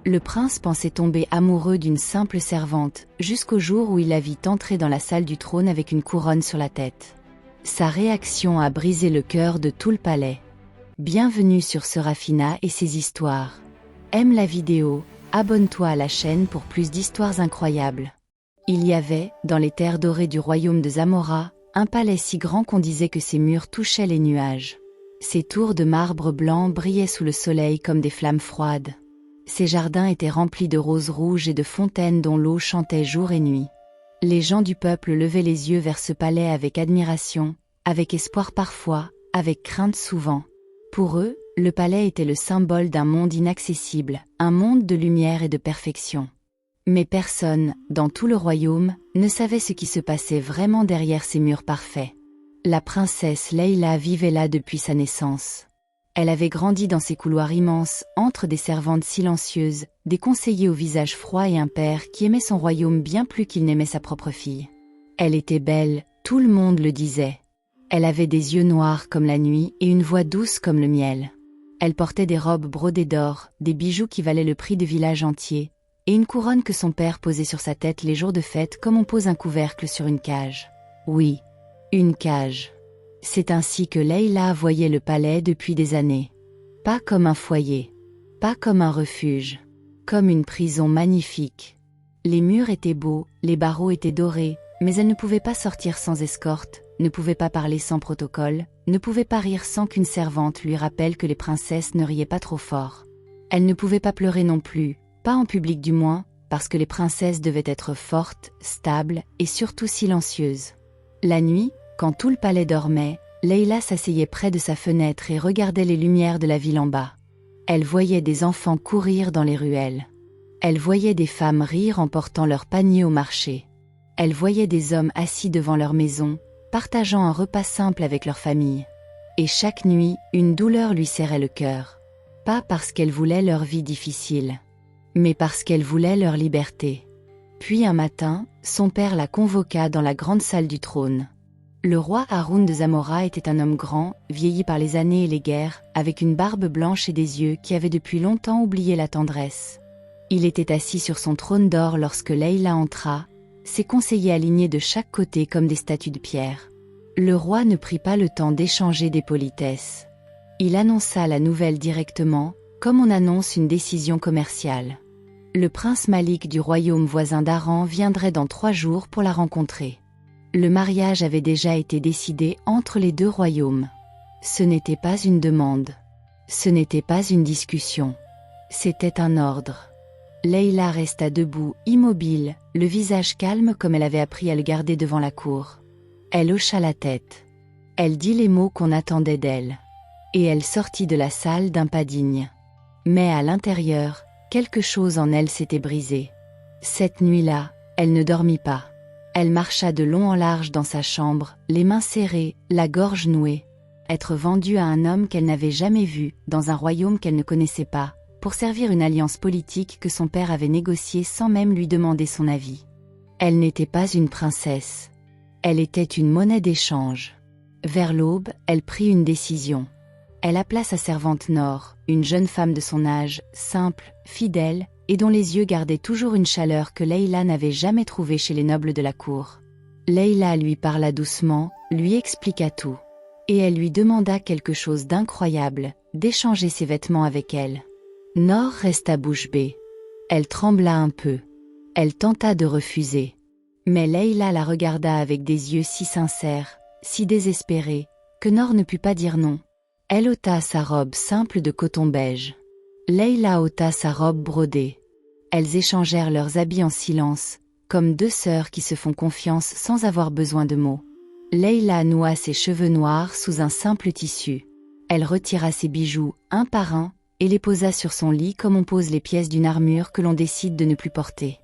Le prince pensait tomber amoureux d'une simple servante, jusqu'au jour où il la vit entrer dans la salle du trône avec une couronne sur la tête. Sa réaction a brisé le cœur de tout le palais. Bienvenue sur Serafina et ses histoires. Aime la vidéo, abonne-toi à la chaîne pour plus d'histoires incroyables. Il y avait, dans les terres dorées du royaume de Zamora, un palais si grand qu'on disait que ses murs touchaient les nuages. Ses tours de marbre blanc brillaient sous le soleil comme des flammes froides. Ses jardins étaient remplis de roses rouges et de fontaines dont l'eau chantait jour et nuit. Les gens du peuple levaient les yeux vers ce palais avec admiration, avec espoir parfois, avec crainte souvent. Pour eux, le palais était le symbole d'un monde inaccessible, un monde de lumière et de perfection. Mais personne, dans tout le royaume, ne savait ce qui se passait vraiment derrière ces murs parfaits. La princesse Leila vivait là depuis sa naissance. Elle avait grandi dans ces couloirs immenses, entre des servantes silencieuses, des conseillers au visage froid et un père qui aimait son royaume bien plus qu'il n'aimait sa propre fille. Elle était belle, tout le monde le disait. Elle avait des yeux noirs comme la nuit et une voix douce comme le miel. Elle portait des robes brodées d'or, des bijoux qui valaient le prix de villages entiers, et une couronne que son père posait sur sa tête les jours de fête comme on pose un couvercle sur une cage. Oui, une cage. C'est ainsi que Leila voyait le palais depuis des années. Pas comme un foyer, pas comme un refuge, comme une prison magnifique. Les murs étaient beaux, les barreaux étaient dorés, mais elle ne pouvait pas sortir sans escorte, ne pouvait pas parler sans protocole, ne pouvait pas rire sans qu'une servante lui rappelle que les princesses ne riaient pas trop fort. Elle ne pouvait pas pleurer non plus, pas en public du moins, parce que les princesses devaient être fortes, stables et surtout silencieuses. La nuit, quand tout le palais dormait, Leila s'asseyait près de sa fenêtre et regardait les lumières de la ville en bas. Elle voyait des enfants courir dans les ruelles. Elle voyait des femmes rire en portant leurs paniers au marché. Elle voyait des hommes assis devant leur maison, partageant un repas simple avec leur famille. Et chaque nuit, une douleur lui serrait le cœur. Pas parce qu'elle voulait leur vie difficile, mais parce qu'elle voulait leur liberté. Puis un matin, son père la convoqua dans la grande salle du trône. Le roi Haroun de Zamora était un homme grand, vieilli par les années et les guerres, avec une barbe blanche et des yeux qui avaient depuis longtemps oublié la tendresse. Il était assis sur son trône d'or lorsque Leila entra, ses conseillers alignés de chaque côté comme des statues de pierre. Le roi ne prit pas le temps d'échanger des politesses. Il annonça la nouvelle directement, comme on annonce une décision commerciale. Le prince Malik du royaume voisin d'Aran viendrait dans 3 jours pour la rencontrer. Le mariage avait déjà été décidé entre les 2 royaumes. Ce n'était pas une demande. Ce n'était pas une discussion. C'était un ordre. Leila resta debout, immobile, le visage calme comme elle avait appris à le garder devant la cour. Elle hocha la tête. Elle dit les mots qu'on attendait d'elle. Et elle sortit de la salle d'un pas digne. Mais à l'intérieur, quelque chose en elle s'était brisé. Cette nuit-là, elle ne dormit pas. Elle marcha de long en large dans sa chambre, les mains serrées, la gorge nouée. Être vendue à un homme qu'elle n'avait jamais vu, dans un royaume qu'elle ne connaissait pas, pour servir une alliance politique que son père avait négociée sans même lui demander son avis. Elle n'était pas une princesse. Elle était une monnaie d'échange. Vers l'aube, elle prit une décision. Elle appela sa servante Nor, une jeune femme de son âge, simple, fidèle, et dont les yeux gardaient toujours une chaleur que Leila n'avait jamais trouvée chez les nobles de la cour. Leila lui parla doucement, lui expliqua tout. Et elle lui demanda quelque chose d'incroyable, d'échanger ses vêtements avec elle. Nor resta bouche bée. Elle trembla un peu. Elle tenta de refuser. Mais Leila la regarda avec des yeux si sincères, si désespérés, que Nor ne put pas dire non. Elle ôta sa robe simple de coton beige. Leila ôta sa robe brodée. Elles échangèrent leurs habits en silence, comme 2 sœurs qui se font confiance sans avoir besoin de mots. Leila noua ses cheveux noirs sous un simple tissu. Elle retira ses bijoux, un par un, et les posa sur son lit comme on pose les pièces d'une armure que l'on décide de ne plus porter.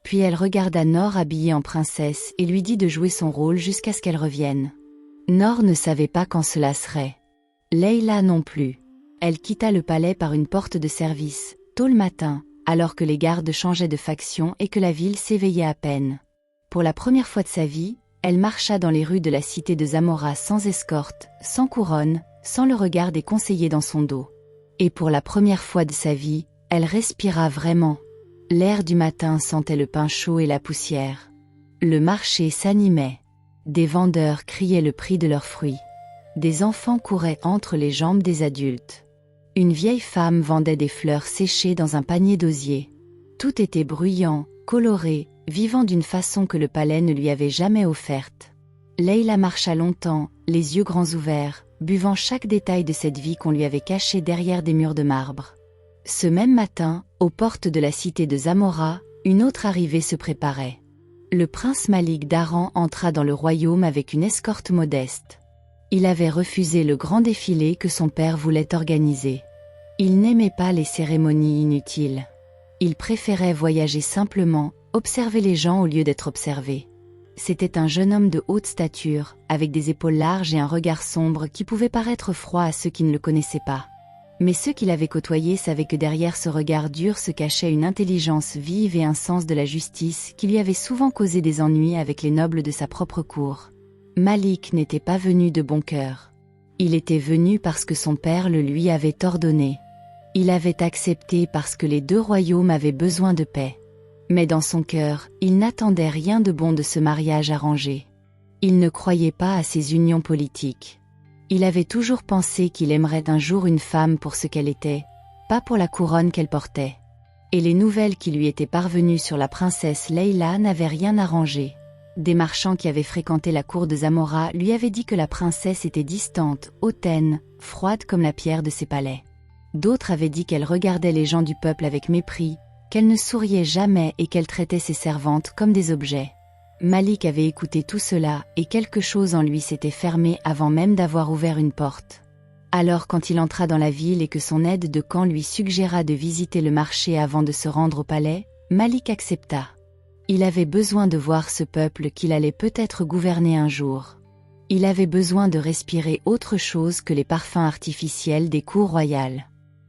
Puis elle regarda Nor habillée en princesse et lui dit de jouer son rôle jusqu'à ce qu'elle revienne. Nor ne savait pas quand cela serait. Leila non plus. Elle quitta le palais par une porte de service, tôt le matin, alors que les gardes changeaient de faction et que la ville s'éveillait à peine. Pour la première fois de sa vie, elle marcha dans les rues de la cité de Zamora sans escorte, sans couronne, sans le regard des conseillers dans son dos. Et pour la première fois de sa vie, Elle respira vraiment. L'air du matin sentait le pain chaud et la poussière. Le marché s'animait. Des vendeurs criaient le prix de leurs fruits. Des enfants couraient entre les jambes des adultes. Une vieille femme vendait des fleurs séchées dans un panier d'osier. Tout était bruyant, coloré, vivant d'une façon que le palais ne lui avait jamais offerte. Leila marcha longtemps, les yeux grands ouverts, buvant chaque détail de cette vie qu'on lui avait cachée derrière des murs de marbre. Ce même matin, aux portes de la cité de Zamora, une autre arrivée se préparait. Le prince Malik d'Aran entra dans le royaume avec une escorte modeste. Il avait refusé le grand défilé que son père voulait organiser. Il n'aimait pas les cérémonies inutiles. Il préférait voyager simplement, observer les gens au lieu d'être observé. C'était un jeune homme de haute stature, avec des épaules larges et un regard sombre qui pouvait paraître froid à ceux qui ne le connaissaient pas. Mais ceux qui l'avaient côtoyé savaient que derrière ce regard dur se cachait une intelligence vive et un sens de la justice qui lui avait souvent causé des ennuis avec les nobles de sa propre cour. Malik n'était pas venu de bon cœur. Il était venu parce que son père le lui avait ordonné. Il avait accepté parce que les deux royaumes avaient besoin de paix. Mais dans son cœur, il n'attendait rien de bon de ce mariage arrangé. Il ne croyait pas à ces unions politiques. Il avait toujours pensé qu'il aimerait un jour une femme pour ce qu'elle était, pas pour la couronne qu'elle portait. Et les nouvelles qui lui étaient parvenues sur la princesse Leila n'avaient rien arrangé. Des marchands qui avaient fréquenté la cour de Zamora lui avaient dit que la princesse était distante, hautaine, froide comme la pierre de ses palais. D'autres avaient dit qu'elle regardait les gens du peuple avec mépris, qu'elle ne souriait jamais et qu'elle traitait ses servantes comme des objets. Malik avait écouté tout cela et quelque chose en lui s'était fermé avant même d'avoir ouvert une porte. Alors quand il entra dans la ville et que son aide de camp lui suggéra de visiter le marché avant de se rendre au palais, Malik accepta. Il avait besoin de voir ce peuple qu'il allait peut-être gouverner un jour. Il avait besoin de respirer autre chose que les parfums artificiels des cours royales.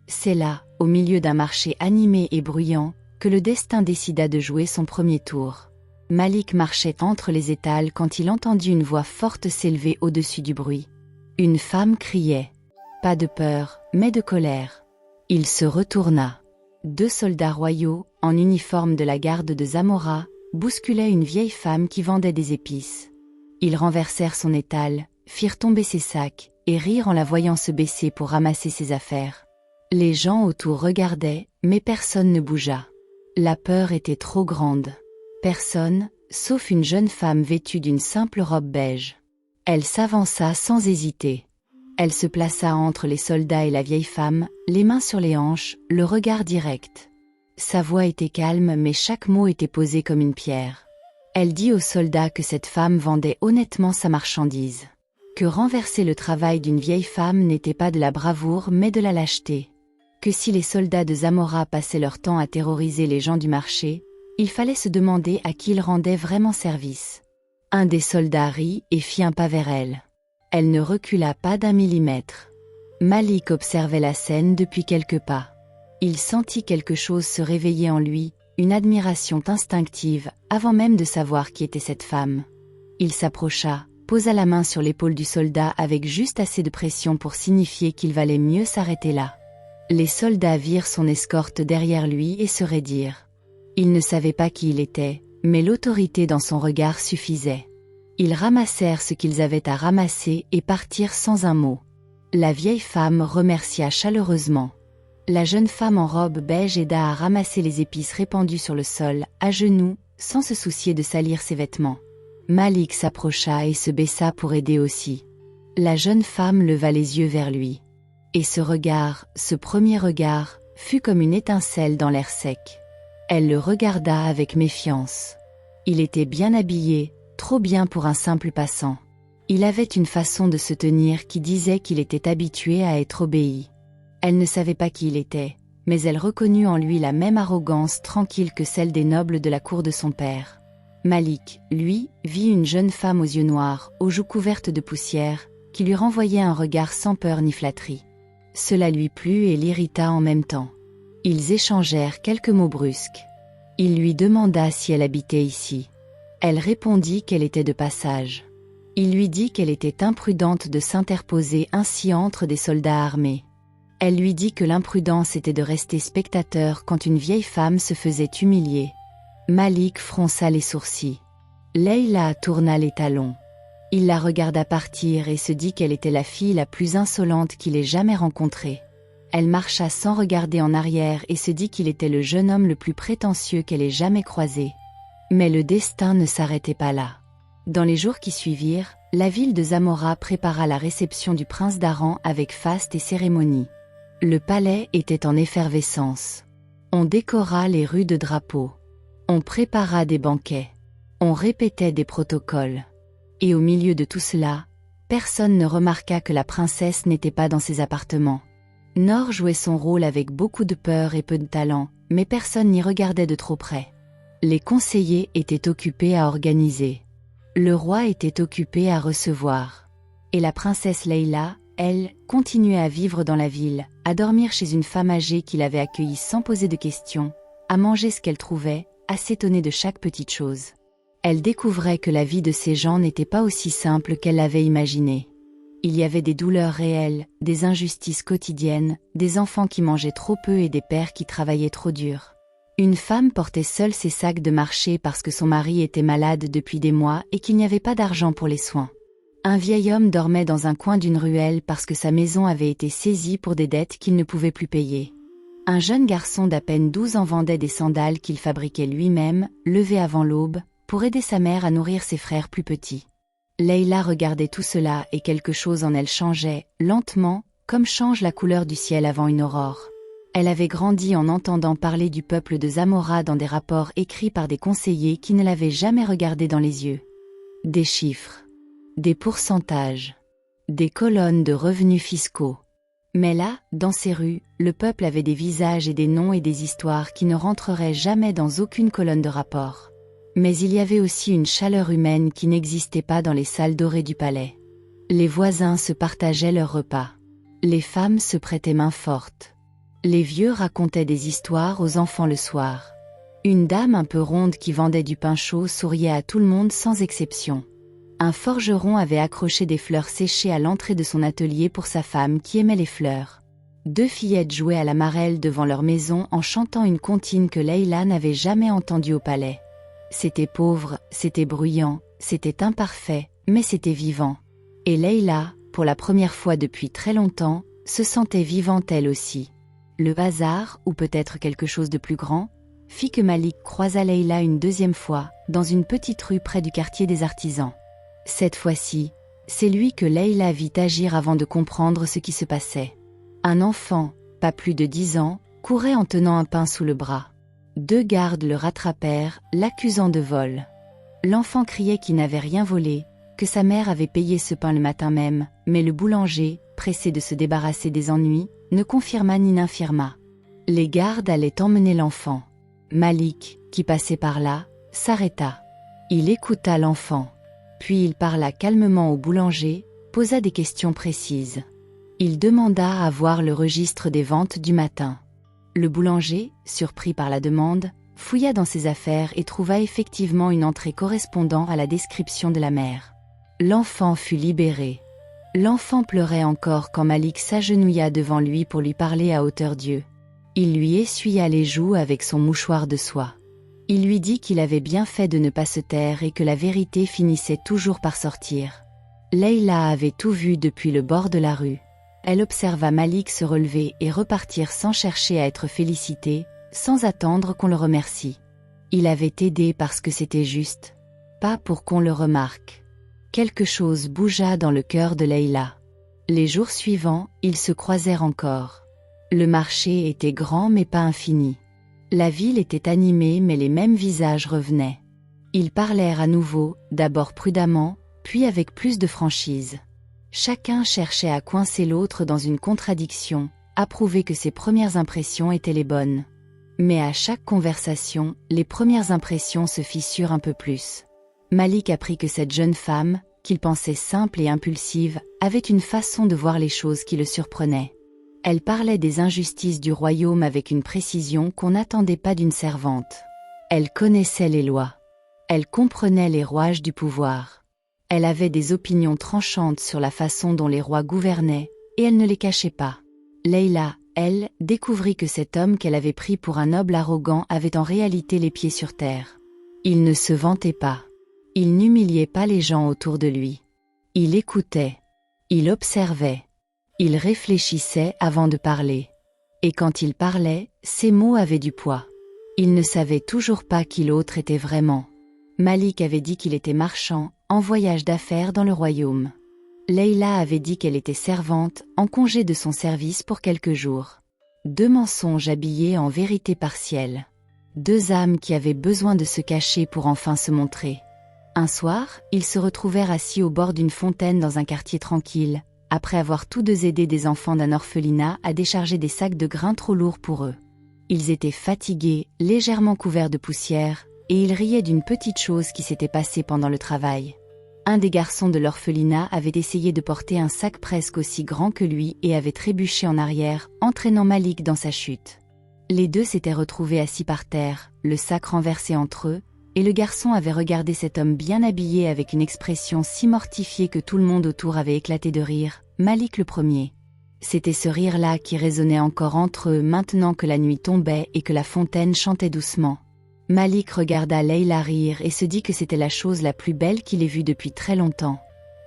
C'est là, au milieu d'un marché animé et bruyant, que le destin décida de jouer son premier tour. Malik marchait entre les étals quand il entendit une voix forte s'élever au-dessus du bruit. Une femme criait. Pas de peur, mais de colère. Il se retourna. 2 soldats royaux, en uniforme de la garde de Zamora, bousculaient une vieille femme qui vendait des épices. Ils renversèrent son étal, firent tomber ses sacs, et rirent en la voyant se baisser pour ramasser ses affaires. Les gens autour regardaient, mais personne ne bougea. La peur était trop grande. Personne, sauf une jeune femme vêtue d'une simple robe beige. Elle s'avança sans hésiter. Elle se plaça entre les soldats et la vieille femme, les mains sur les hanches, le regard direct. Sa voix était calme mais chaque mot était posé comme une pierre. Elle dit aux soldats que cette femme vendait honnêtement sa marchandise. Que renverser le travail d'une vieille femme n'était pas de la bravoure mais de la lâcheté. Que si les soldats de Zamora passaient leur temps à terroriser les gens du marché, il fallait se demander à qui ils rendaient vraiment service. Un des soldats rit et fit un pas vers elle. Elle ne recula pas d'1 millimètre. Malik observait la scène depuis quelques pas. Il sentit quelque chose se réveiller en lui, une admiration instinctive, avant même de savoir qui était cette femme. Il s'approcha, posa la main sur l'épaule du soldat avec juste assez de pression pour signifier qu'il valait mieux s'arrêter là. Les soldats virent son escorte derrière lui et se raidirent. Ils ne savaient pas qui il était, mais l'autorité dans son regard suffisait. Ils ramassèrent ce qu'ils avaient à ramasser et partirent sans un mot. La vieille femme remercia chaleureusement. La jeune femme en robe beige aida à ramasser les épices répandues sur le sol, à genoux, sans se soucier de salir ses vêtements. Malik s'approcha et se baissa pour aider aussi. La jeune femme leva les yeux vers lui. Et ce regard, ce premier regard, fut comme une étincelle dans l'air sec. Elle le regarda avec méfiance. Il était bien habillé, trop bien pour un simple passant. Il avait une façon de se tenir qui disait qu'il était habitué à être obéi. Elle ne savait pas qui il était, mais elle reconnut en lui la même arrogance tranquille que celle des nobles de la cour de son père. Malik, lui, vit une jeune femme aux yeux noirs, aux joues couvertes de poussière, qui lui renvoyait un regard sans peur ni flatterie. Cela lui plut et l'irrita en même temps. Ils échangèrent quelques mots brusques. Il lui demanda si elle habitait ici. Elle répondit qu'elle était de passage. Il lui dit qu'elle était imprudente de s'interposer ainsi entre des soldats armés. Elle lui dit que l'imprudence était de rester spectateur quand une vieille femme se faisait humilier. Malik fronça les sourcils. Leïla tourna les talons. Il la regarda partir et se dit qu'elle était la fille la plus insolente qu'il ait jamais rencontrée. Elle marcha sans regarder en arrière et se dit qu'il était le jeune homme le plus prétentieux qu'elle ait jamais croisé. Mais le destin ne s'arrêtait pas là. Dans les jours qui suivirent, la ville de Zamora prépara la réception du prince d'Aran avec faste et cérémonie. Le palais était en effervescence. On décora les rues de drapeaux. On prépara des banquets. On répétait des protocoles. Et au milieu de tout cela, personne ne remarqua que la princesse n'était pas dans ses appartements. Nor jouait son rôle avec beaucoup de peur et peu de talent, mais personne n'y regardait de trop près. Les conseillers étaient occupés à organiser. Le roi était occupé à recevoir. Et la princesse Leïla, elle, continuait à vivre dans la ville, à dormir chez une femme âgée qui l'avait accueillie sans poser de questions, à manger ce qu'elle trouvait, à s'étonner de chaque petite chose. Elle découvrait que la vie de ces gens n'était pas aussi simple qu'elle l'avait imaginé. Il y avait des douleurs réelles, des injustices quotidiennes, des enfants qui mangeaient trop peu et des pères qui travaillaient trop dur. Une femme portait seule ses sacs de marché parce que son mari était malade depuis des mois et qu'il n'y avait pas d'argent pour les soins. Un vieil homme dormait dans un coin d'une ruelle parce que sa maison avait été saisie pour des dettes qu'il ne pouvait plus payer. Un jeune garçon d'à peine 12 ans vendait des sandales qu'il fabriquait lui-même, levé avant l'aube, pour aider sa mère à nourrir ses frères plus petits. Leïla regardait tout cela et quelque chose en elle changeait, lentement, comme change la couleur du ciel avant une aurore. Elle avait grandi en entendant parler du peuple de Zamora dans des rapports écrits par des conseillers qui ne l'avaient jamais regardé dans les yeux. Des chiffres. Des pourcentages. Des colonnes de revenus fiscaux. Mais là, dans ces rues, le peuple avait des visages et des noms et des histoires qui ne rentreraient jamais dans aucune colonne de rapport. Mais il y avait aussi une chaleur humaine qui n'existait pas dans les salles dorées du palais. Les voisins se partageaient leurs repas. Les femmes se prêtaient main forte. Les vieux racontaient des histoires aux enfants le soir. Une dame un peu ronde qui vendait du pain chaud souriait à tout le monde sans exception. Un forgeron avait accroché des fleurs séchées à l'entrée de son atelier pour sa femme qui aimait les fleurs. 2 fillettes jouaient à la marelle devant leur maison en chantant une comptine que Leïla n'avait jamais entendue au palais. C'était pauvre, c'était bruyant, c'était imparfait, mais c'était vivant. Et Leïla, pour la première fois depuis très longtemps, se sentait vivante elle aussi. Le hasard, ou peut-être quelque chose de plus grand, fit que Malik croisa Leïla une deuxième fois, dans une petite rue près du quartier des artisans. Cette fois-ci, c'est lui que Leïla vit agir avant de comprendre ce qui se passait. Un enfant, pas plus de 10 ans, courait en tenant un pain sous le bras. 2 gardes le rattrapèrent, l'accusant de vol. L'enfant criait qu'il n'avait rien volé, que sa mère avait payé ce pain le matin même, mais le boulanger, pressé de se débarrasser des ennuis, ne confirma ni n'infirma. Les gardes allaient emmener l'enfant. Malik, qui passait par là, s'arrêta. Il écouta l'enfant. Puis il parla calmement au boulanger, posa des questions précises. Il demanda à voir le registre des ventes du matin. Le boulanger, surpris par la demande, fouilla dans ses affaires et trouva effectivement une entrée correspondant à la description de la mère. L'enfant fut libéré. L'enfant pleurait encore quand Malik s'agenouilla devant lui pour lui parler à hauteur d'yeux. Il lui essuya les joues avec son mouchoir de soie. Il lui dit qu'il avait bien fait de ne pas se taire et que la vérité finissait toujours par sortir. Leïla avait tout vu depuis le bord de la rue. Elle observa Malik se relever et repartir sans chercher à être félicité, sans attendre qu'on le remercie. Il avait aidé parce que c'était juste, pas pour qu'on le remarque. Quelque chose bougea dans le cœur de Leïla. Les jours suivants, ils se croisèrent encore. Le marché était grand mais pas infini. La ville était animée mais les mêmes visages revenaient. Ils parlèrent à nouveau, d'abord prudemment, puis avec plus de franchise. Chacun cherchait à coincer l'autre dans une contradiction, à prouver que ses premières impressions étaient les bonnes. Mais à chaque conversation, les premières impressions se fissurent un peu plus. Malik apprit que cette jeune femme, qu'il pensait simple et impulsive, avait une façon de voir les choses qui le surprenait. Elle parlait des injustices du royaume avec une précision qu'on n'attendait pas d'une servante. Elle connaissait les lois. Elle comprenait les rouages du pouvoir. Elle avait des opinions tranchantes sur la façon dont les rois gouvernaient, et elle ne les cachait pas. Leïla, elle, découvrit que cet homme qu'elle avait pris pour un noble arrogant avait en réalité les pieds sur terre. Il ne se vantait pas. Il n'humiliait pas les gens autour de lui. Il écoutait. Il observait. Il réfléchissait avant de parler. Et quand il parlait, ses mots avaient du poids. Il ne savait toujours pas qui l'autre était vraiment. Malik avait dit qu'il était marchand, en voyage d'affaires dans le royaume. Leïla avait dit qu'elle était servante, en congé de son service pour quelques jours. 2 mensonges habillés en vérité partielle. 2 âmes qui avaient besoin de se cacher pour enfin se montrer. Un soir, ils se retrouvèrent assis au bord d'une fontaine dans un quartier tranquille, après avoir tous 2 aidé des enfants d'un orphelinat à décharger des sacs de grains trop lourds pour eux. Ils étaient fatigués, légèrement couverts de poussière, et ils riaient d'une petite chose qui s'était passée pendant le travail. Un des garçons de l'orphelinat avait essayé de porter un sac presque aussi grand que lui et avait trébuché en arrière, entraînant Malik dans sa chute. Les 2 s'étaient retrouvés assis par terre, le sac renversé entre eux, et le garçon avait regardé cet homme bien habillé avec une expression si mortifiée que tout le monde autour avait éclaté de rire, Malik le premier. C'était ce rire-là qui résonnait encore entre eux maintenant que la nuit tombait et que la fontaine chantait doucement. Malik regarda Leïla rire et se dit que c'était la chose la plus belle qu'il ait vue depuis très longtemps.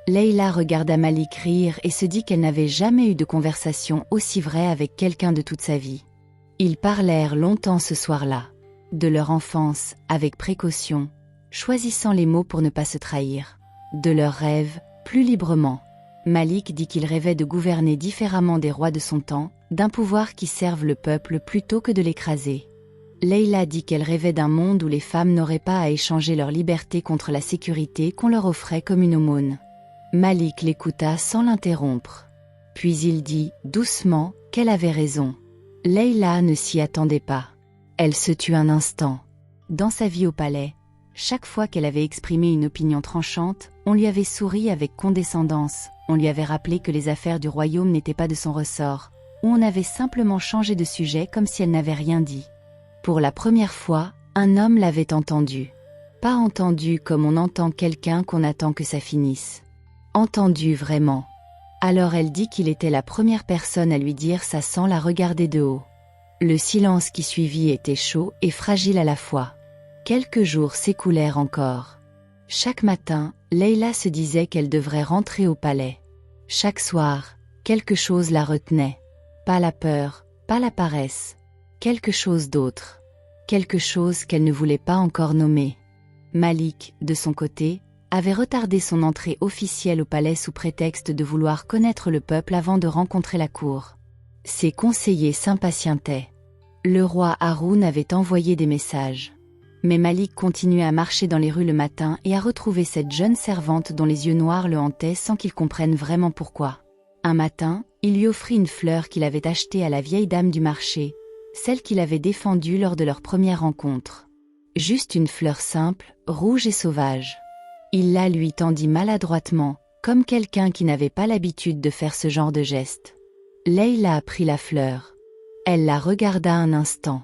Leïla regarda Malik rire et se dit qu'elle n'avait jamais eu de conversation aussi vraie avec quelqu'un de toute sa vie. Ils parlèrent longtemps ce soir-là. De leur enfance, avec précaution, choisissant les mots pour ne pas se trahir. De leurs rêves, plus librement. Malik dit qu'il rêvait de gouverner différemment des rois de son temps, d'un pouvoir qui serve le peuple plutôt que de l'écraser. Leïla dit qu'elle rêvait d'un monde où les femmes n'auraient pas à échanger leur liberté contre la sécurité qu'on leur offrait comme une aumône. Malik l'écouta sans l'interrompre. Puis il dit, doucement, qu'elle avait raison. Leïla ne s'y attendait pas. Elle se tut un instant. Dans sa vie au palais, chaque fois qu'elle avait exprimé une opinion tranchante, on lui avait souri avec condescendance, on lui avait rappelé que les affaires du royaume n'étaient pas de son ressort, ou on avait simplement changé de sujet comme si elle n'avait rien dit. Pour la première fois, un homme l'avait entendue. Pas entendu comme on entend quelqu'un qu'on attend que ça finisse. Entendu vraiment. Alors elle dit qu'il était la première personne à lui dire ça sans la regarder de haut. Le silence qui suivit était chaud et fragile à la fois. Quelques jours s'écoulèrent encore. Chaque matin, Leïla se disait qu'elle devrait rentrer au palais. Chaque soir, quelque chose la retenait. Pas la peur, pas la paresse. Quelque chose d'autre. Quelque chose qu'elle ne voulait pas encore nommer. Malik, de son côté, avait retardé son entrée officielle au palais sous prétexte de vouloir connaître le peuple avant de rencontrer la cour. Ses conseillers s'impatientaient. Le roi Haroun avait envoyé des messages. Mais Malik continuait à marcher dans les rues le matin et à retrouver cette jeune servante dont les yeux noirs le hantaient sans qu'il comprenne vraiment pourquoi. Un matin, il lui offrit une fleur qu'il avait achetée à la vieille dame du marché, celle qu'il avait défendue lors de leur première rencontre. Juste une fleur simple, rouge et sauvage. Il la lui tendit maladroitement, comme quelqu'un qui n'avait pas l'habitude de faire ce genre de geste. Leïla prit la fleur. Elle la regarda un instant.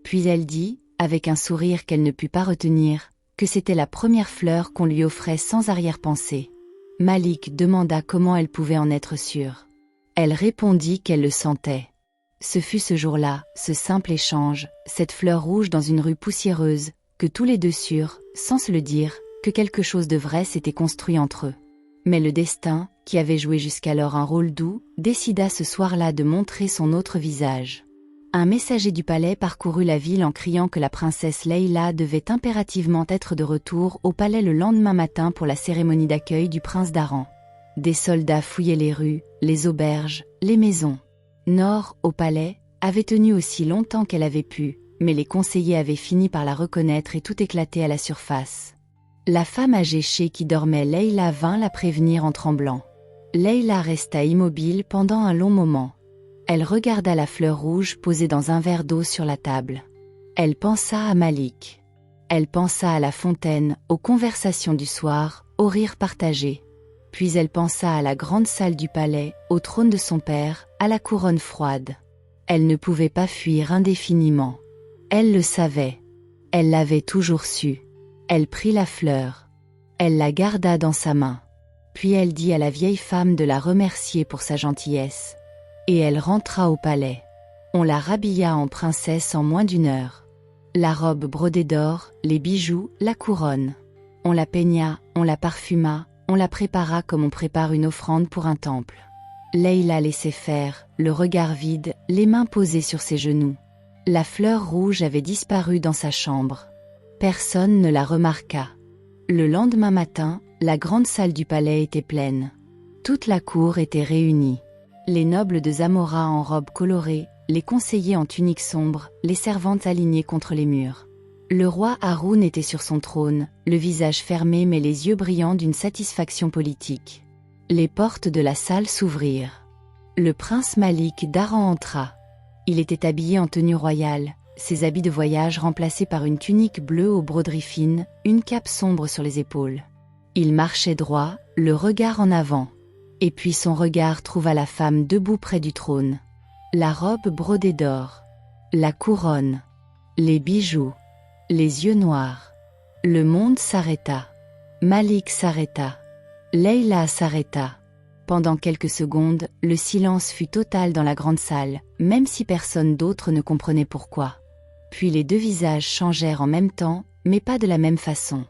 Puis elle dit, avec un sourire qu'elle ne put pas retenir, que c'était la première fleur qu'on lui offrait sans arrière-pensée. Malik demanda comment elle pouvait en être sûre. Elle répondit qu'elle le sentait. Ce fut ce jour-là, ce simple échange, cette fleur rouge dans une rue poussiéreuse, que tous les 2 surent, sans se le dire, que quelque chose de vrai s'était construit entre eux. Mais le destin, qui avait joué jusqu'alors un rôle doux, décida ce soir-là de montrer son autre visage. Un messager du palais parcourut la ville en criant que la princesse Leïla devait impérativement être de retour au palais le lendemain matin pour la cérémonie d'accueil du prince d'Aran. Des soldats fouillaient les rues, les auberges, les maisons. Nord, au palais, avait tenu aussi longtemps qu'elle avait pu, mais les conseillers avaient fini par la reconnaître et tout éclatait à la surface. La femme âgée chez qui dormait Leïla vint la prévenir en tremblant. Leïla resta immobile pendant un long moment. Elle regarda la fleur rouge posée dans un verre d'eau sur la table. Elle pensa à Malik. Elle pensa à la fontaine, aux conversations du soir, aux rires partagés. Puis elle pensa à la grande salle du palais, au trône de son père, à la couronne froide. Elle ne pouvait pas fuir indéfiniment. Elle le savait. Elle l'avait toujours su. Elle prit la fleur. Elle la garda dans sa main. Puis elle dit à la vieille femme de la remercier pour sa gentillesse. Et elle rentra au palais. On la rhabilla en princesse en moins d'1 heure. La robe brodée d'or, les bijoux, la couronne. On la peigna, on la parfuma, on la prépara comme on prépare une offrande pour un temple. Leïla laissait faire, le regard vide, les mains posées sur ses genoux. La fleur rouge avait disparu dans sa chambre. Personne ne la remarqua. Le lendemain matin, la grande salle du palais était pleine. Toute la cour était réunie. Les nobles de Zamora en robes colorées, les conseillers en tuniques sombres, les servantes alignées contre les murs. Le roi Haroun était sur son trône, le visage fermé mais les yeux brillants d'une satisfaction politique. Les portes de la salle s'ouvrirent. Le prince Malik d'Aran entra. Il était habillé en tenue royale, ses habits de voyage remplacés par une tunique bleue aux broderies fines, une cape sombre sur les épaules. Il marchait droit, le regard en avant. Et puis son regard trouva la femme debout près du trône. La robe brodée d'or, la couronne, les bijoux, les yeux noirs. Le monde s'arrêta. Malik s'arrêta. Leïla s'arrêta. Pendant quelques secondes, le silence fut total dans la grande salle, même si personne d'autre ne comprenait pourquoi. Puis les deux visages changèrent en même temps, mais pas de la même façon.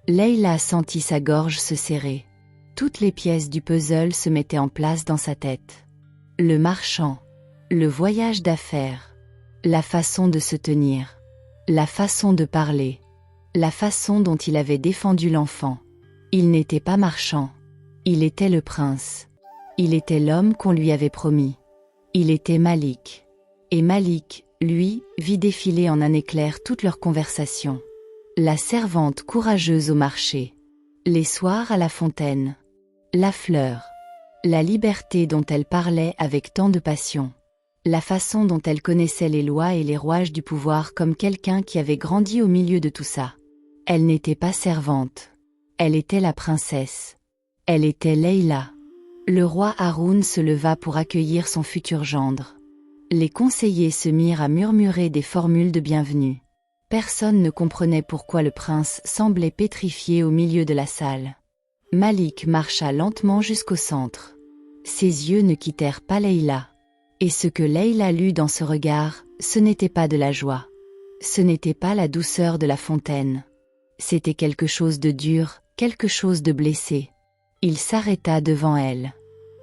Leïla sentit sa gorge se serrer. Toutes les pièces du puzzle se mettaient en place dans sa tête. Le marchand, le voyage d'affaires, la façon de se tenir, la façon de parler, la façon dont il avait défendu l'enfant. Il n'était pas marchand. Il était le prince. Il était l'homme qu'on lui avait promis. Il était Malik. Et Malik, lui, vit défiler en un éclair toute leur conversation. La servante courageuse au marché. Les soirs à la fontaine. La fleur. La liberté dont elle parlait avec tant de passion. La façon dont elle connaissait les lois et les rouages du pouvoir comme quelqu'un qui avait grandi au milieu de tout ça. Elle n'était pas servante. Elle était la princesse. Elle était Leïla. Le roi Haroun se leva pour accueillir son futur gendre. Les conseillers se mirent à murmurer des formules de bienvenue. Personne ne comprenait pourquoi le prince semblait pétrifié au milieu de la salle. Malik marcha lentement jusqu'au centre. Ses yeux ne quittèrent pas Leïla. Et ce que Leïla lut dans ce regard, ce n'était pas de la joie. Ce n'était pas la douceur de la fontaine. C'était quelque chose de dur, quelque chose de blessé. Il s'arrêta devant elle.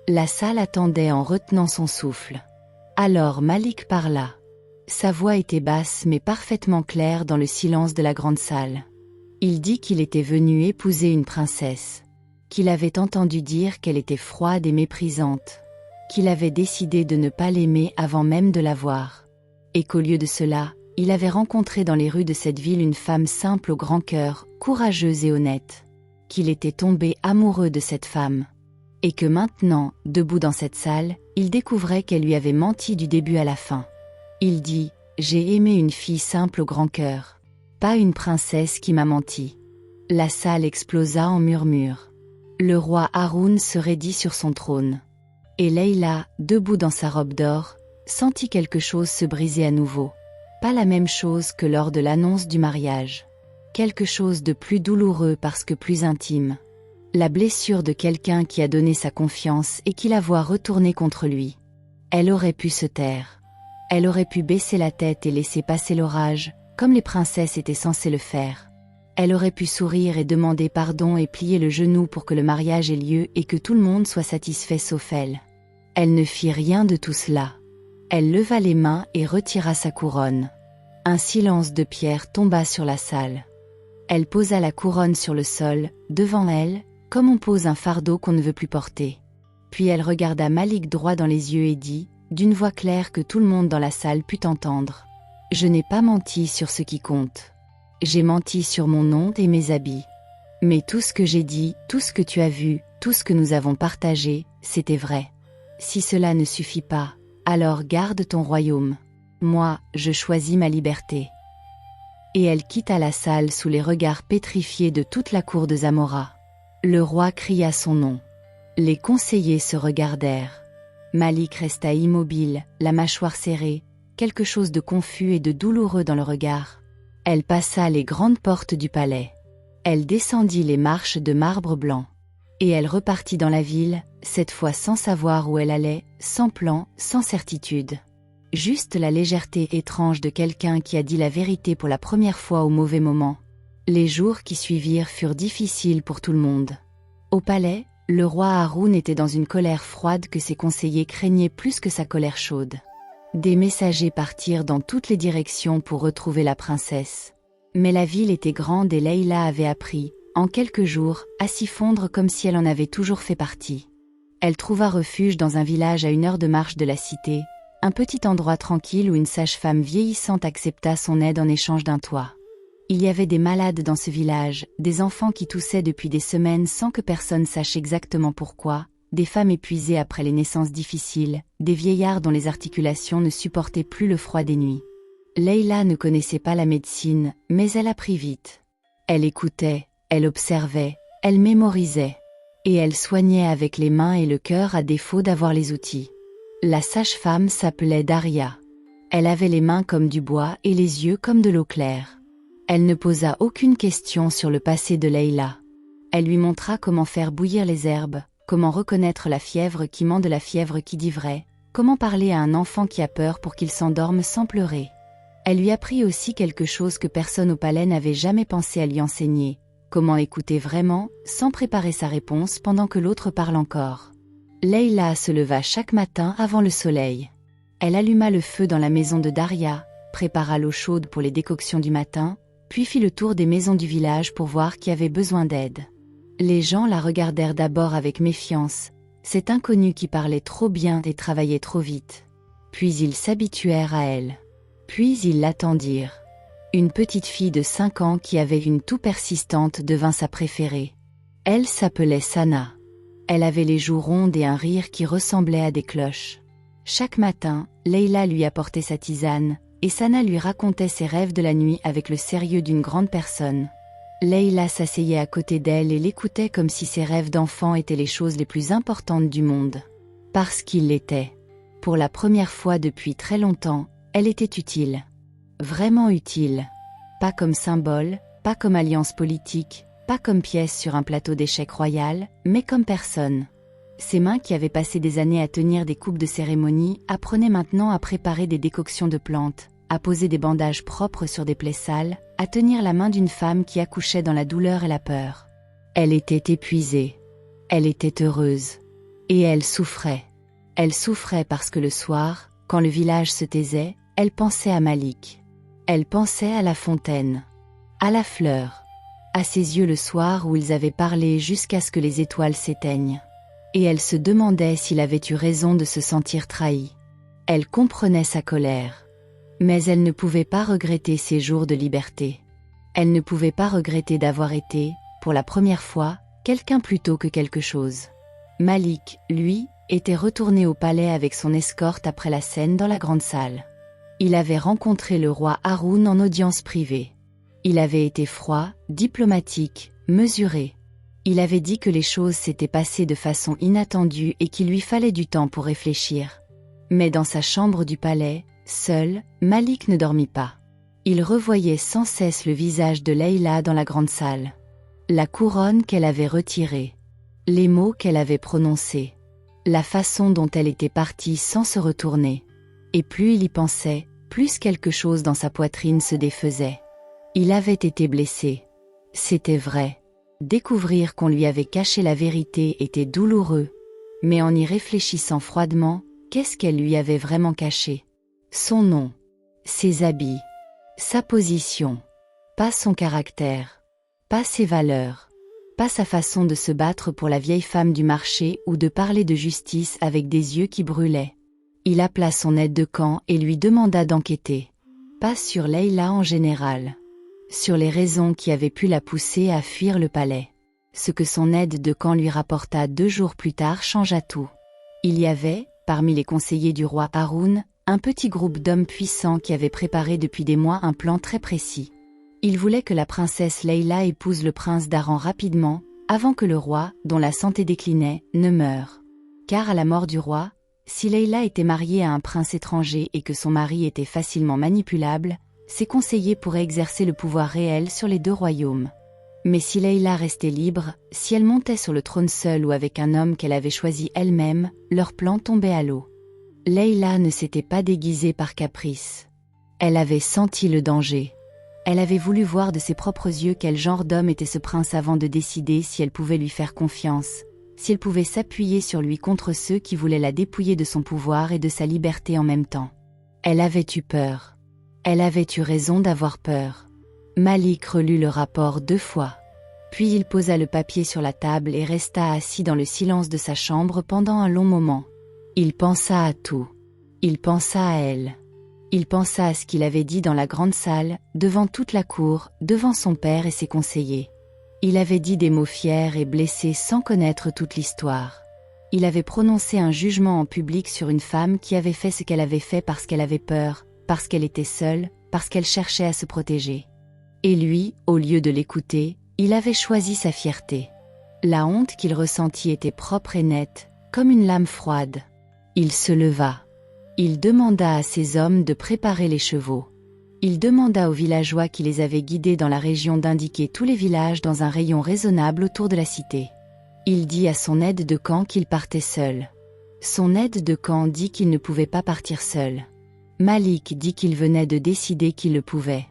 La salle attendait en retenant son souffle. Alors Malik parla. Sa voix était basse mais parfaitement claire dans le silence de la grande salle. Il dit qu'il était venu épouser une princesse, qu'il avait entendu dire qu'elle était froide et méprisante, qu'il avait décidé de ne pas l'aimer avant même de la voir, et qu'au lieu de cela, il avait rencontré dans les rues de cette ville une femme simple au grand cœur, courageuse et honnête, qu'il était tombé amoureux de cette femme, et que maintenant, debout dans cette salle, il découvrait qu'elle lui avait menti du début à la fin. Il dit « J'ai aimé une fille simple au grand cœur, pas une princesse qui m'a menti ». La salle explosa en murmures. Le roi Haroun se raidit sur son trône. Et Leïla, debout dans sa robe d'or, sentit quelque chose se briser à nouveau. Pas la même chose que lors de l'annonce du mariage. Quelque chose de plus douloureux parce que plus intime. La blessure de quelqu'un qui a donné sa confiance et qui la voit retourner contre lui. Elle aurait pu se taire. Elle aurait pu baisser la tête et laisser passer l'orage, comme les princesses étaient censées le faire. Elle aurait pu sourire et demander pardon et plier le genou pour que le mariage ait lieu et que tout le monde soit satisfait sauf elle. Elle ne fit rien de tout cela. Elle leva les mains et retira sa couronne. Un silence de pierre tomba sur la salle. Elle posa la couronne sur le sol, devant elle, comme on pose un fardeau qu'on ne veut plus porter. Puis elle regarda Malik droit dans les yeux et dit, d'une voix claire que tout le monde dans la salle put entendre. « Je n'ai pas menti sur ce qui compte. J'ai menti sur mon nom et mes habits. Mais tout ce que j'ai dit, tout ce que tu as vu, tout ce que nous avons partagé, c'était vrai. Si cela ne suffit pas, alors garde ton royaume. Moi, je choisis ma liberté. » Et elle quitta la salle sous les regards pétrifiés de toute la cour de Zamora. Le roi cria son nom. Les conseillers se regardèrent. Malik resta immobile, la mâchoire serrée, quelque chose de confus et de douloureux dans le regard. Elle passa les grandes portes du palais. Elle descendit les marches de marbre blanc. Et elle repartit dans la ville, cette fois sans savoir où elle allait, sans plan, sans certitude. Juste la légèreté étrange de quelqu'un qui a dit la vérité pour la première fois au mauvais moment. Les jours qui suivirent furent difficiles pour tout le monde. Au palais, le roi Haroun était dans une colère froide que ses conseillers craignaient plus que sa colère chaude. Des messagers partirent dans toutes les directions pour retrouver la princesse. Mais la ville était grande et Leïla avait appris, en quelques jours, à s'y fondre comme si elle en avait toujours fait partie. Elle trouva refuge dans un village à 1 heure de marche de la cité, un petit endroit tranquille où une sage-femme vieillissante accepta son aide en échange d'un toit. Il y avait des malades dans ce village, des enfants qui toussaient depuis des semaines sans que personne sache exactement pourquoi, des femmes épuisées après les naissances difficiles, des vieillards dont les articulations ne supportaient plus le froid des nuits. Leïla ne connaissait pas la médecine, mais elle apprit vite. Elle écoutait, elle observait, elle mémorisait. Et elle soignait avec les mains et le cœur à défaut d'avoir les outils. La sage-femme s'appelait Daria. Elle avait les mains comme du bois et les yeux comme de l'eau claire. Elle ne posa aucune question sur le passé de Leïla. Elle lui montra comment faire bouillir les herbes, comment reconnaître la fièvre qui ment de la fièvre qui dit vrai, comment parler à un enfant qui a peur pour qu'il s'endorme sans pleurer. Elle lui apprit aussi quelque chose que personne au palais n'avait jamais pensé à lui enseigner, comment écouter vraiment, sans préparer sa réponse pendant que l'autre parle encore. Leïla se leva chaque matin avant le soleil. Elle alluma le feu dans la maison de Daria, prépara l'eau chaude pour les décoctions du matin, puis fit le tour des maisons du village pour voir qui avait besoin d'aide. Les gens la regardèrent d'abord avec méfiance, cet inconnu qui parlait trop bien et travaillait trop vite. Puis ils s'habituèrent à elle. Puis ils l'attendirent. Une petite fille de 5 ans qui avait une toux persistante devint sa préférée. Elle s'appelait Sana. Elle avait les joues rondes et un rire qui ressemblait à des cloches. Chaque matin, Leïla lui apportait sa tisane, et Sana lui racontait ses rêves de la nuit avec le sérieux d'une grande personne. Leïla s'asseyait à côté d'elle et l'écoutait comme si ses rêves d'enfant étaient les choses les plus importantes du monde. Parce qu'ils l'étaient. Pour la première fois depuis très longtemps, elle était utile. Vraiment utile. Pas comme symbole, pas comme alliance politique, pas comme pièce sur un plateau d'échecs royal, mais comme personne. Ses mains qui avaient passé des années à tenir des coupes de cérémonie apprenaient maintenant à préparer des décoctions de plantes, à poser des bandages propres sur des plaies sales, à tenir la main d'une femme qui accouchait dans la douleur et la peur. Elle était épuisée. Elle était heureuse. Et elle souffrait. Elle souffrait parce que le soir, quand le village se taisait, elle pensait à Malik. Elle pensait à la fontaine, à la fleur, à ses yeux le soir où ils avaient parlé jusqu'à ce que les étoiles s'éteignent. Et elle se demandait s'il avait eu raison de se sentir trahi. Elle comprenait sa colère. Mais elle ne pouvait pas regretter ses jours de liberté. Elle ne pouvait pas regretter d'avoir été, pour la première fois, quelqu'un plutôt que quelque chose. Malik, lui, était retourné au palais avec son escorte après la scène dans la grande salle. Il avait rencontré le roi Haroun en audience privée. Il avait été froid, diplomatique, mesuré. Il avait dit que les choses s'étaient passées de façon inattendue et qu'il lui fallait du temps pour réfléchir. Mais dans sa chambre du palais, seul, Malik ne dormit pas. Il revoyait sans cesse le visage de Leïla dans la grande salle. La couronne qu'elle avait retirée. Les mots qu'elle avait prononcés. La façon dont elle était partie sans se retourner. Et plus il y pensait, plus quelque chose dans sa poitrine se défaisait. Il avait été blessé. C'était vrai. Découvrir qu'on lui avait caché la vérité était douloureux. Mais en y réfléchissant froidement, qu'est-ce qu'elle lui avait vraiment caché? Son nom. Ses habits. Sa position. Pas son caractère. Pas ses valeurs. Pas sa façon de se battre pour la vieille femme du marché ou de parler de justice avec des yeux qui brûlaient. Il appela son aide de camp et lui demanda d'enquêter. Pas sur Leïla en général. Sur les raisons qui avaient pu la pousser à fuir le palais. Ce que son aide de camp lui rapporta 2 jours plus tard changea tout. Il y avait, parmi les conseillers du roi Haroun, un petit groupe d'hommes puissants qui avaient préparé depuis des mois un plan très précis. Ils voulaient que la princesse Leïla épouse le prince d'Aran rapidement, avant que le roi, dont la santé déclinait, ne meure. Car à la mort du roi, si Leïla était mariée à un prince étranger et que son mari était facilement manipulable, ses conseillers pourraient exercer le pouvoir réel sur les 2 royaumes. Mais si Leïla restait libre, si elle montait sur le trône seule ou avec un homme qu'elle avait choisi elle-même, leur plan tombait à l'eau. Leïla ne s'était pas déguisée par caprice. Elle avait senti le danger. Elle avait voulu voir de ses propres yeux quel genre d'homme était ce prince avant de décider si elle pouvait lui faire confiance, si elle pouvait s'appuyer sur lui contre ceux qui voulaient la dépouiller de son pouvoir et de sa liberté en même temps. Elle avait eu peur. Elle avait eu raison d'avoir peur. Malik relut le rapport 2 fois. Puis il posa le papier sur la table et resta assis dans le silence de sa chambre pendant un long moment. Il pensa à tout. Il pensa à elle. Il pensa à ce qu'il avait dit dans la grande salle, devant toute la cour, devant son père et ses conseillers. Il avait dit des mots fiers et blessés sans connaître toute l'histoire. Il avait prononcé un jugement en public sur une femme qui avait fait ce qu'elle avait fait parce qu'elle avait peur, parce qu'elle était seule, parce qu'elle cherchait à se protéger. Et lui, au lieu de l'écouter, il avait choisi sa fierté. La honte qu'il ressentit était propre et nette, comme une lame froide. Il se leva. Il demanda à ses hommes de préparer les chevaux. Il demanda aux villageois qui les avaient guidés dans la région d'indiquer tous les villages dans un rayon raisonnable autour de la cité. Il dit à son aide de camp qu'il partait seul. Son aide de camp dit qu'il ne pouvait pas partir seul. Malik dit qu'il venait de décider qu'il le pouvait.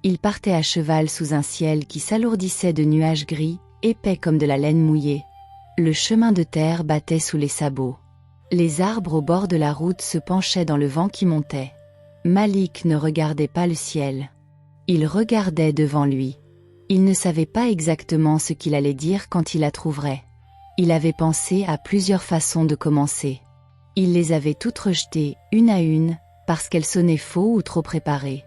Il partait à cheval sous un ciel qui s'alourdissait de nuages gris, épais comme de la laine mouillée. Le chemin de terre battait sous les sabots. Les arbres au bord de la route se penchaient dans le vent qui montait. Malik ne regardait pas le ciel. Il regardait devant lui. Il ne savait pas exactement ce qu'il allait dire quand il la trouverait. Il avait pensé à plusieurs façons de commencer. Il les avait toutes rejetées, une à une, parce qu'elles sonnaient faux ou trop préparées.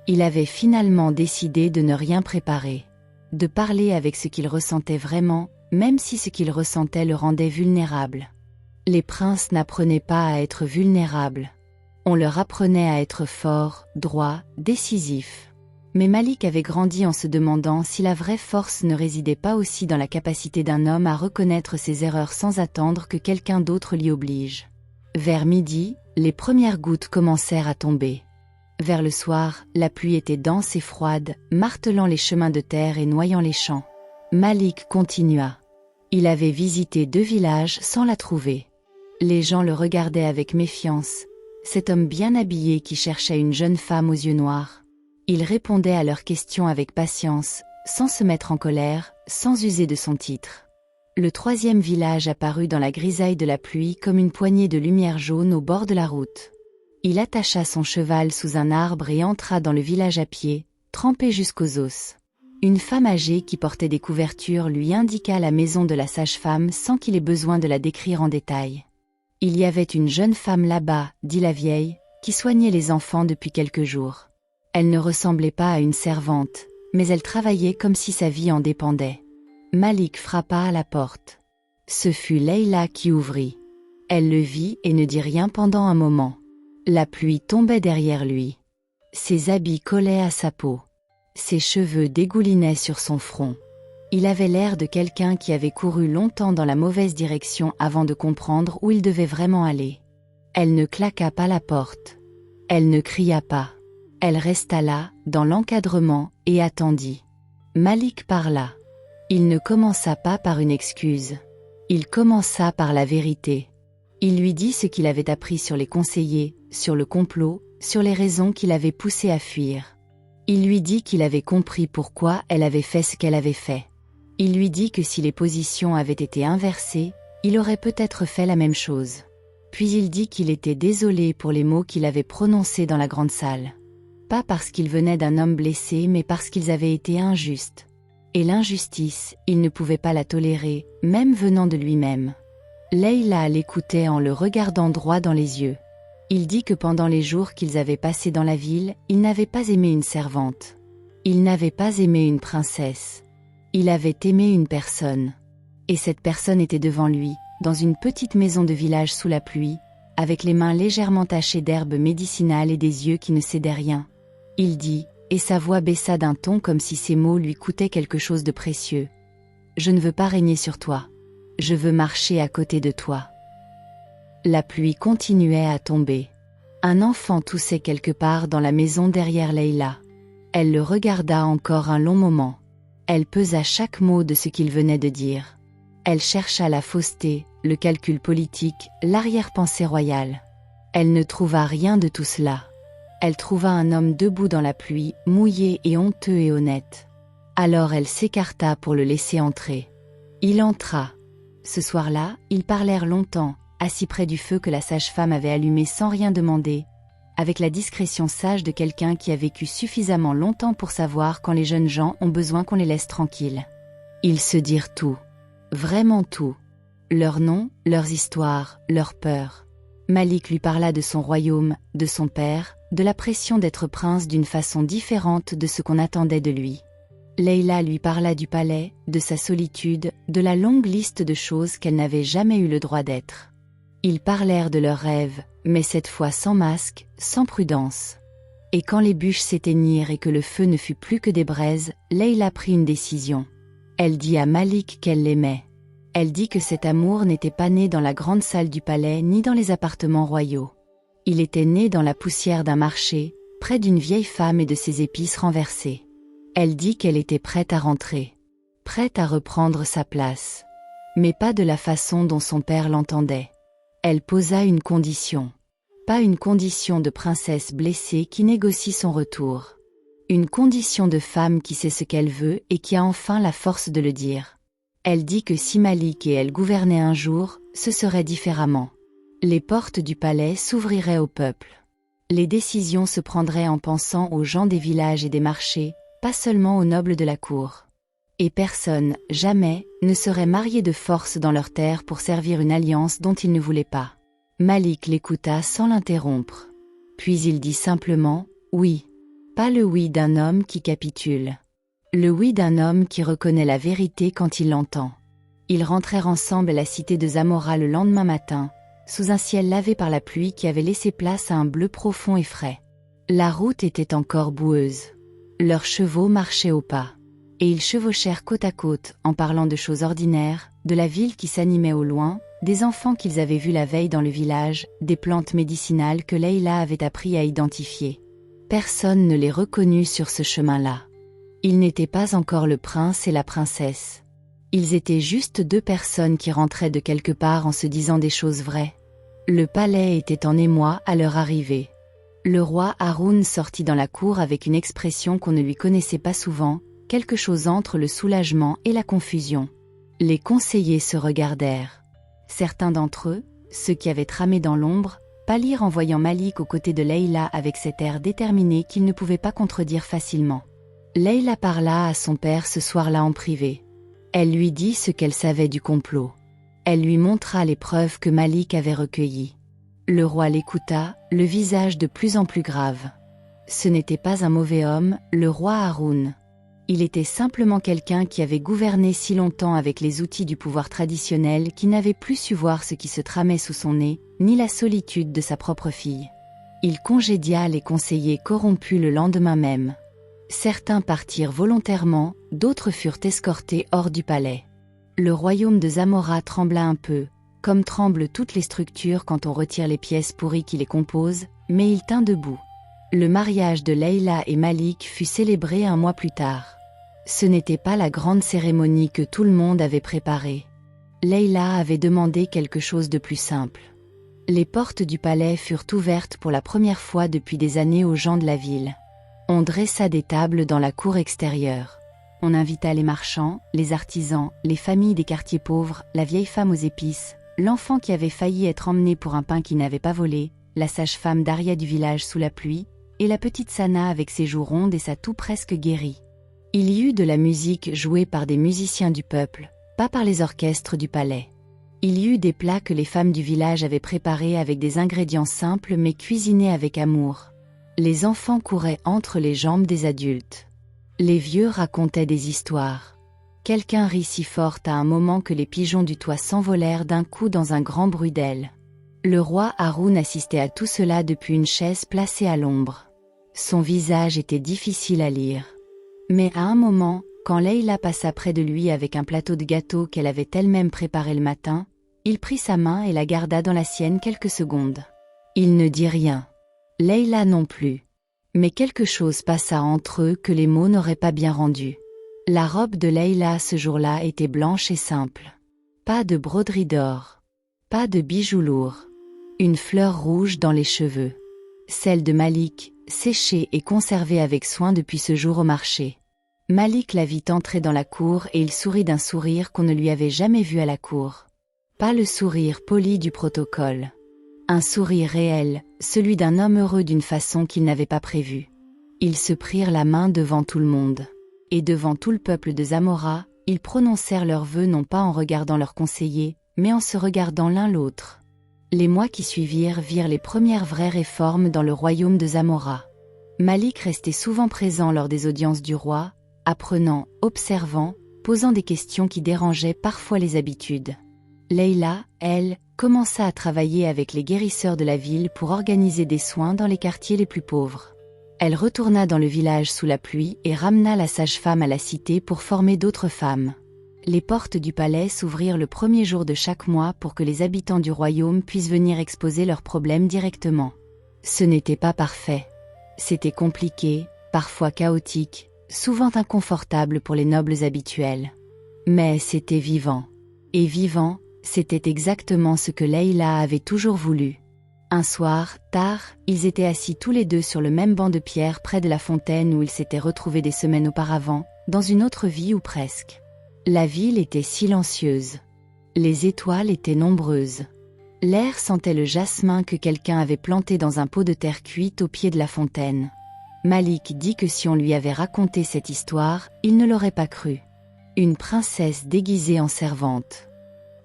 Il avait finalement décidé de ne rien préparer. De parler avec ce qu'il ressentait vraiment, même si ce qu'il ressentait le rendait vulnérable. Les princes n'apprenaient pas à être vulnérables. On leur apprenait à être forts, droits, décisifs. Mais Malik avait grandi en se demandant si la vraie force ne résidait pas aussi dans la capacité d'un homme à reconnaître ses erreurs sans attendre que quelqu'un d'autre l'y oblige. Vers midi, les premières gouttes commencèrent à tomber. Vers le soir, la pluie était dense et froide, martelant les chemins de terre et noyant les champs. Malik continua. Il avait visité 2 villages sans la trouver. Les gens le regardaient avec méfiance, cet homme bien habillé qui cherchait une jeune femme aux yeux noirs. Il répondait à leurs questions avec patience, sans se mettre en colère, sans user de son titre. Le 3e village apparut dans la grisaille de la pluie comme une poignée de lumière jaune au bord de la route. Il attacha son cheval sous un arbre et entra dans le village à pied, trempé jusqu'aux os. Une femme âgée qui portait des couvertures lui indiqua la maison de la sage-femme sans qu'il ait besoin de la décrire en détail. « Il y avait une jeune femme là-bas, dit la vieille, qui soignait les enfants depuis quelques jours. Elle ne ressemblait pas à une servante, mais elle travaillait comme si sa vie en dépendait. » Malik frappa à la porte. Ce fut Leïla qui ouvrit. Elle le vit et ne dit rien pendant un moment. La pluie tombait derrière lui. Ses habits collaient à sa peau. Ses cheveux dégoulinaient sur son front. Il avait l'air de quelqu'un qui avait couru longtemps dans la mauvaise direction avant de comprendre où il devait vraiment aller. Elle ne claqua pas la porte. Elle ne cria pas. Elle resta là, dans l'encadrement, et attendit. Malik parla. Il ne commença pas par une excuse. Il commença par la vérité. Il lui dit ce qu'il avait appris sur les conseillers, sur le complot, sur les raisons qui l'avaient poussé à fuir. Il lui dit qu'il avait compris pourquoi elle avait fait ce qu'elle avait fait. Il lui dit que si les positions avaient été inversées, il aurait peut-être fait la même chose. Puis il dit qu'il était désolé pour les mots qu'il avait prononcés dans la grande salle. Pas parce qu'ils venaient d'un homme blessé, mais parce qu'ils avaient été injustes. Et l'injustice, il ne pouvait pas la tolérer, même venant de lui-même. Leïla l'écoutait en le regardant droit dans les yeux. Il dit que pendant les jours qu'ils avaient passés dans la ville, il n'avait pas aimé une servante. Il n'avait pas aimé une princesse. Il avait aimé une personne. Et cette personne était devant lui, dans une petite maison de village sous la pluie, avec les mains légèrement tachées d'herbes médicinales et des yeux qui ne cédaient rien. Il dit, et sa voix baissa d'un ton comme si ces mots lui coûtaient quelque chose de précieux. « Je ne veux pas régner sur toi. Je veux marcher à côté de toi. » La pluie continuait à tomber. Un enfant toussait quelque part dans la maison derrière Leïla. Elle le regarda encore un long moment. Elle pesa chaque mot de ce qu'il venait de dire. Elle chercha la fausseté, le calcul politique, l'arrière-pensée royale. Elle ne trouva rien de tout cela. Elle trouva un homme debout dans la pluie, mouillé et honteux et honnête. Alors elle s'écarta pour le laisser entrer. Il entra. Ce soir-là, ils parlèrent longtemps, assis près du feu que la sage-femme avait allumé sans rien demander, avec la discrétion sage de quelqu'un qui a vécu suffisamment longtemps pour savoir quand les jeunes gens ont besoin qu'on les laisse tranquilles. Ils se dirent tout. Vraiment tout. Leurs noms, leurs histoires, leurs peurs. Malik lui parla de son royaume, de son père, de la pression d'être prince d'une façon différente de ce qu'on attendait de lui. Leïla lui parla du palais, de sa solitude, de la longue liste de choses qu'elle n'avait jamais eu le droit d'être. Ils parlèrent de leurs rêves, mais cette fois sans masque, sans prudence. Et quand les bûches s'éteignirent et que le feu ne fut plus que des braises, Leïla prit une décision. Elle dit à Malik qu'elle l'aimait. Elle dit que cet amour n'était pas né dans la grande salle du palais ni dans les appartements royaux. Il était né dans la poussière d'un marché, près d'une vieille femme et de ses épices renversées. Elle dit qu'elle était prête à rentrer, prête à reprendre sa place, mais pas de la façon dont son père l'entendait. Elle posa une condition. Pas une condition de princesse blessée qui négocie son retour. Une condition de femme qui sait ce qu'elle veut et qui a enfin la force de le dire. Elle dit que si Malik et elle gouvernaient un jour, ce serait différemment. Les portes du palais s'ouvriraient au peuple. Les décisions se prendraient en pensant aux gens des villages et des marchés, pas seulement aux nobles de la cour. Et personne, jamais, ne serait marié de force dans leur terre pour servir une alliance dont il ne voulait pas. Malik l'écouta sans l'interrompre. Puis il dit simplement « oui ». Pas le oui d'un homme qui capitule. Le oui d'un homme qui reconnaît la vérité quand il l'entend. Ils rentrèrent ensemble à la cité de Zamora le lendemain matin, sous un ciel lavé par la pluie qui avait laissé place à un bleu profond et frais. La route était encore boueuse. Leurs chevaux marchaient au pas. Et ils chevauchèrent côte à côte, en parlant de choses ordinaires, de la ville qui s'animait au loin, des enfants qu'ils avaient vus la veille dans le village, des plantes médicinales que Leïla avait appris à identifier. Personne ne les reconnut sur ce chemin-là. Ils n'étaient pas encore le prince et la princesse. Ils étaient juste deux personnes qui rentraient de quelque part en se disant des choses vraies. Le palais était en émoi à leur arrivée. Le roi Haroun sortit dans la cour avec une expression qu'on ne lui connaissait pas souvent, quelque chose entre le soulagement et la confusion. Les conseillers se regardèrent. Certains d'entre eux, ceux qui avaient tramé dans l'ombre, pâlirent en voyant Malik aux côtés de Leïla avec cet air déterminé qu'il ne pouvait pas contredire facilement. Leïla parla à son père ce soir-là en privé. Elle lui dit ce qu'elle savait du complot. Elle lui montra les preuves que Malik avait recueillies. Le roi l'écouta, le visage de plus en plus grave. Ce n'était pas un mauvais homme, le roi Haroun. Il était simplement quelqu'un qui avait gouverné si longtemps avec les outils du pouvoir traditionnel qu'il n'avait plus su voir ce qui se tramait sous son nez, ni la solitude de sa propre fille. Il congédia les conseillers corrompus le lendemain même. Certains partirent volontairement, d'autres furent escortés hors du palais. Le royaume de Zamora trembla un peu, comme tremblent toutes les structures quand on retire les pièces pourries qui les composent, mais il tint debout. Le mariage de Leïla et Malik fut célébré un mois plus tard. Ce n'était pas la grande cérémonie que tout le monde avait préparée. Leïla avait demandé quelque chose de plus simple. Les portes du palais furent ouvertes pour la première fois depuis des années aux gens de la ville. On dressa des tables dans la cour extérieure. On invita les marchands, les artisans, les familles des quartiers pauvres, la vieille femme aux épices, l'enfant qui avait failli être emmené pour un pain qu'il n'avait pas volé, la sage-femme Daria du village sous la pluie, et la petite Sana avec ses joues rondes et sa toux presque guérie. Il y eut de la musique jouée par des musiciens du peuple, pas par les orchestres du palais. Il y eut des plats que les femmes du village avaient préparés avec des ingrédients simples mais cuisinés avec amour. Les enfants couraient entre les jambes des adultes. Les vieux racontaient des histoires. Quelqu'un rit si fort à un moment que les pigeons du toit s'envolèrent d'un coup dans un grand bruit d'ailes. Le roi Haroun assistait à tout cela depuis une chaise placée à l'ombre. Son visage était difficile à lire. Mais à un moment, quand Leïla passa près de lui avec un plateau de gâteaux qu'elle avait elle-même préparé le matin, il prit sa main et la garda dans la sienne quelques secondes. Il ne dit rien. Leïla non plus. Mais quelque chose passa entre eux que les mots n'auraient pas bien rendu. La robe de Leïla ce jour-là était blanche et simple. Pas de broderie d'or. Pas de bijoux lourds. Une fleur rouge dans les cheveux. Celle de Malik, séchée et conservée avec soin depuis ce jour au marché. Malik la vit entrer dans la cour et il sourit d'un sourire qu'on ne lui avait jamais vu à la cour. Pas le sourire poli du protocole. Un sourire réel, celui d'un homme heureux d'une façon qu'il n'avait pas prévue. Ils se prirent la main devant tout le monde. Et devant tout le peuple de Zamora, ils prononcèrent leurs vœux non pas en regardant leurs conseillers, mais en se regardant l'un l'autre. Les mois qui suivirent virent les premières vraies réformes dans le royaume de Zamora. Malik restait souvent présent lors des audiences du roi, apprenant, observant, posant des questions qui dérangeaient parfois les habitudes. Leïla, elle, commença à travailler avec les guérisseurs de la ville pour organiser des soins dans les quartiers les plus pauvres. Elle retourna dans le village sous la pluie et ramena la sage-femme à la cité pour former d'autres femmes. Les portes du palais s'ouvrirent le premier jour de chaque mois pour que les habitants du royaume puissent venir exposer leurs problèmes directement. Ce n'était pas parfait. C'était compliqué, parfois chaotique, souvent inconfortable pour les nobles habituels. Mais c'était vivant. Et vivant, c'était exactement ce que Leïla avait toujours voulu. Un soir, tard, ils étaient assis tous les deux sur le même banc de pierre près de la fontaine où ils s'étaient retrouvés des semaines auparavant, dans une autre vie ou presque. La ville était silencieuse. Les étoiles étaient nombreuses. L'air sentait le jasmin que quelqu'un avait planté dans un pot de terre cuite au pied de la fontaine. Malik dit que si on lui avait raconté cette histoire, il ne l'aurait pas cru. Une princesse déguisée en servante.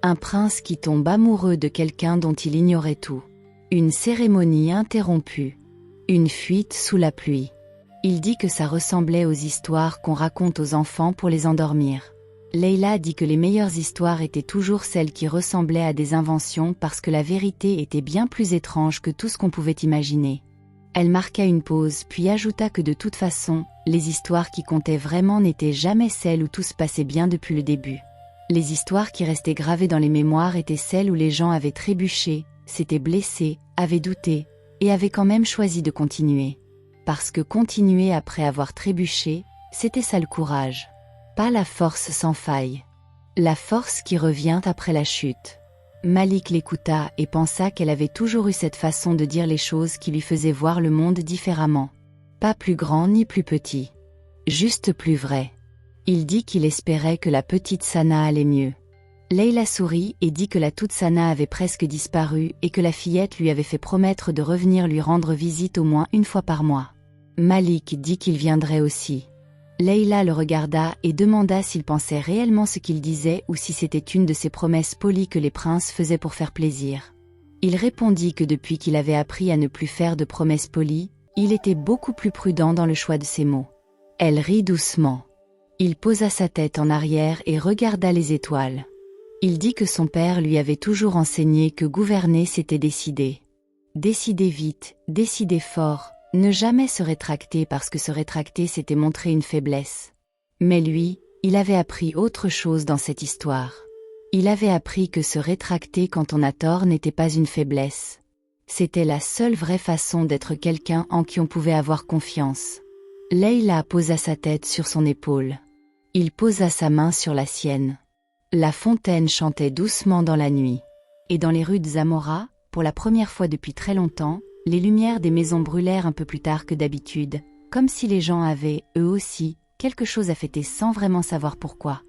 Un prince qui tombe amoureux de quelqu'un dont il ignorait tout. Une cérémonie interrompue. Une fuite sous la pluie. Il dit que ça ressemblait aux histoires qu'on raconte aux enfants pour les endormir. Leïla dit que les meilleures histoires étaient toujours celles qui ressemblaient à des inventions parce que la vérité était bien plus étrange que tout ce qu'on pouvait imaginer. Elle marqua une pause puis ajouta que de toute façon, les histoires qui comptaient vraiment n'étaient jamais celles où tout se passait bien depuis le début. Les histoires qui restaient gravées dans les mémoires étaient celles où les gens avaient trébuché, s'étaient blessés, avaient douté, et avaient quand même choisi de continuer. Parce que continuer après avoir trébuché, c'était ça le courage. Pas la force sans faille. La force qui revient après la chute. Malik l'écouta et pensa qu'elle avait toujours eu cette façon de dire les choses qui lui faisaient voir le monde différemment. Pas plus grand ni plus petit. Juste plus vrai. Il dit qu'il espérait que la petite Sana allait mieux. Leïla sourit et dit que la toute Sana avait presque disparu et que la fillette lui avait fait promettre de revenir lui rendre visite au moins une fois par mois. Malik dit qu'il viendrait aussi. Leïla le regarda et demanda s'il pensait réellement ce qu'il disait ou si c'était une de ces promesses polies que les princes faisaient pour faire plaisir. Il répondit que depuis qu'il avait appris à ne plus faire de promesses polies, il était beaucoup plus prudent dans le choix de ses mots. Elle rit doucement. Il posa sa tête en arrière et regarda les étoiles. Il dit que son père lui avait toujours enseigné que gouverner c'était décider. Décider vite, décider fort, ne jamais se rétracter parce que se rétracter c'était montrer une faiblesse. Mais lui, il avait appris autre chose dans cette histoire. Il avait appris que se rétracter quand on a tort n'était pas une faiblesse. C'était la seule vraie façon d'être quelqu'un en qui on pouvait avoir confiance. Leïla posa sa tête sur son épaule. Il posa sa main sur la sienne. La fontaine chantait doucement dans la nuit. Et dans les rues de Zamora, pour la première fois depuis très longtemps, les lumières des maisons brûlèrent un peu plus tard que d'habitude, comme si les gens avaient, eux aussi, quelque chose à fêter sans vraiment savoir pourquoi.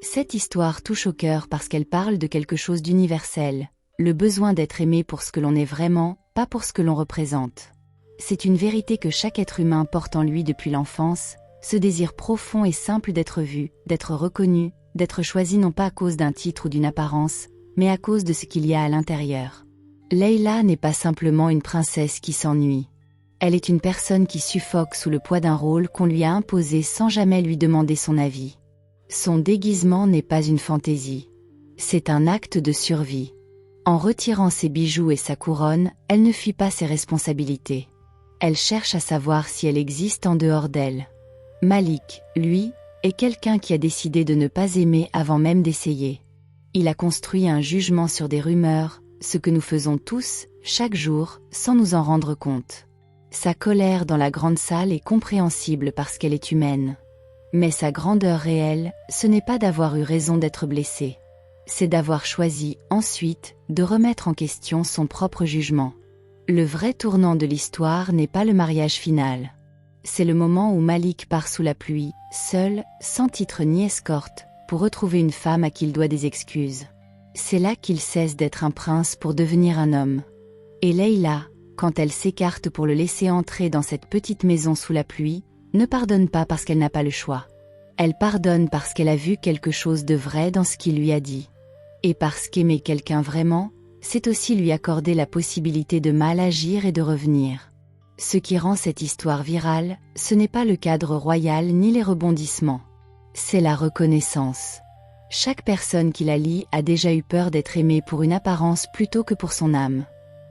Cette histoire touche au cœur parce qu'elle parle de quelque chose d'universel, le besoin d'être aimé pour ce que l'on est vraiment, pas pour ce que l'on représente. C'est une vérité que chaque être humain porte en lui depuis l'enfance, ce désir profond et simple d'être vu, d'être reconnu, d'être choisi non pas à cause d'un titre ou d'une apparence, mais à cause de ce qu'il y a à l'intérieur. Leïla n'est pas simplement une princesse qui s'ennuie. Elle est une personne qui suffoque sous le poids d'un rôle qu'on lui a imposé sans jamais lui demander son avis. Son déguisement n'est pas une fantaisie. C'est un acte de survie. En retirant ses bijoux et sa couronne, elle ne fuit pas ses responsabilités. Elle cherche à savoir si elle existe en dehors d'elle. Malik, lui, est quelqu'un qui a décidé de ne pas aimer avant même d'essayer. Il a construit un jugement sur des rumeurs, ce que nous faisons tous, chaque jour, sans nous en rendre compte. Sa colère dans la grande salle est compréhensible parce qu'elle est humaine. Mais sa grandeur réelle, ce n'est pas d'avoir eu raison d'être blessé. C'est d'avoir choisi, ensuite, de remettre en question son propre jugement. Le vrai tournant de l'histoire n'est pas le mariage final. C'est le moment où Malik part sous la pluie, seul, sans titre ni escorte, pour retrouver une femme à qui il doit des excuses. C'est là qu'il cesse d'être un prince pour devenir un homme. Et Leila, quand elle s'écarte pour le laisser entrer dans cette petite maison sous la pluie, ne pardonne pas parce qu'elle n'a pas le choix. Elle pardonne parce qu'elle a vu quelque chose de vrai dans ce qu'il lui a dit. Et parce qu'aimer quelqu'un vraiment, c'est aussi lui accorder la possibilité de mal agir et de revenir. Ce qui rend cette histoire virale, ce n'est pas le cadre royal ni les rebondissements. C'est la reconnaissance. Chaque personne qui la lit a déjà eu peur d'être aimée pour une apparence plutôt que pour son âme.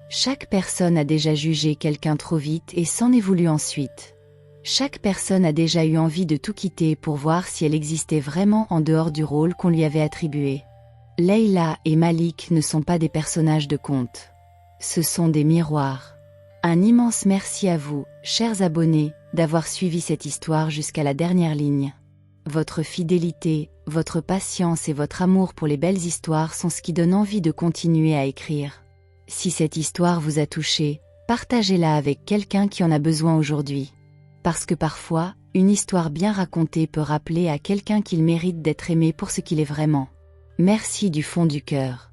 Chaque personne a déjà jugé quelqu'un trop vite et s'en est voulu ensuite. Chaque personne a déjà eu envie de tout quitter pour voir si elle existait vraiment en dehors du rôle qu'on lui avait attribué. Leila et Malik ne sont pas des personnages de conte. Ce sont des miroirs. Un immense merci à vous, chers abonnés, d'avoir suivi cette histoire jusqu'à la dernière ligne. Votre fidélité, votre patience et votre amour pour les belles histoires sont ce qui donne envie de continuer à écrire. Si cette histoire vous a touché, partagez-la avec quelqu'un qui en a besoin aujourd'hui. Parce que parfois, une histoire bien racontée peut rappeler à quelqu'un qu'il mérite d'être aimé pour ce qu'il est vraiment. Merci du fond du cœur.